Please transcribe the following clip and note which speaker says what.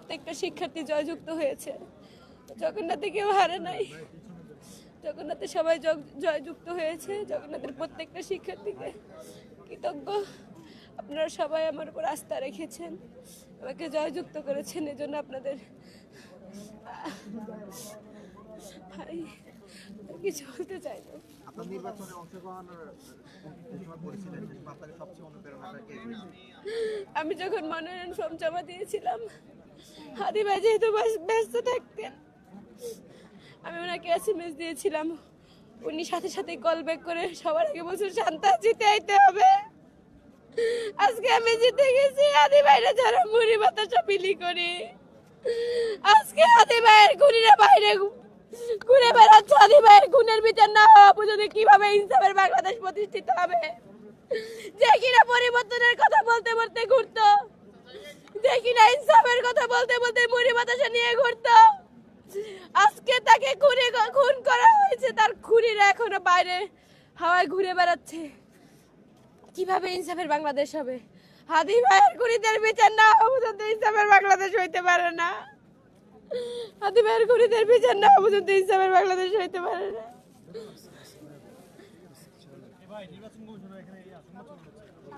Speaker 1: প্রত্যেকটা শিক্ষার্থী জয়যুক্ত হয়েছে। জগন্নাথে কেউ হারে নাই, জগন্নাথে সবাই জয়যুক্ত হয়েছে। জগন্নাথের প্রত্যেকটা শিক্ষার্থীকে কৃতজ্ঞ। আপনারা সবাই আমার উপর আস্থা রেখেছেন, আমাকে জয়যুক্ত করেছেন, এজন্য আপনাদের ভাই কিছু বলতে চাই না। আমি যখন মনোনয়ন ফর্ম জমা দিয়েছিলাম, হাদি ভাই যেহেতু ব্যস্ত থাকতেন, আমি ওনাকে SMS দিয়েছিলাম। উনি সাথে সাথে কল ব্যাক করে সবার আগে বলছেন শান্তা জিতে আইতে হবে। আজকে আমি জিতে গেছি। হাদি ভাইরা যারা মুড়ি বাতাসা বিলি করি, আজকে হাদি ভাইয়ের খুনিরা বাইরে ঘুরে বেড়াচ্ছে। হাদি ভাইয়ের খুনের বিচার না হওয়া পর্যন্ত কিভাবে ইনসাফের বাংলাদেশ প্রতিষ্ঠিত হবে? যে কিনা পরিবর্তনের কথা বলতে বলতে ঘুরতো, যে কিনা ইনসাফের কথা বলতে বলতে মুড়ি বাতাসা নিয়ে ঘুরতো, আজকে তাকে খুন করা হয়েছে। তার খুনিরা এখনো বাইরে হাওয়ায় ঘুরে বেড়াচ্ছে। কিভাবে ইনসাফের বাংলাদেশ হবে? হাদি ভাইয়ের খুনিদের বিচার না হওয়া পর্যন্ত ইনসাফের বাংলাদেশ হইতে পারে না। হাদি ভাইয়ের খুনিদের বিচার না হওয়া পর্যন্ত ইনসাফের বাংলাদেশ হইতে পারে না।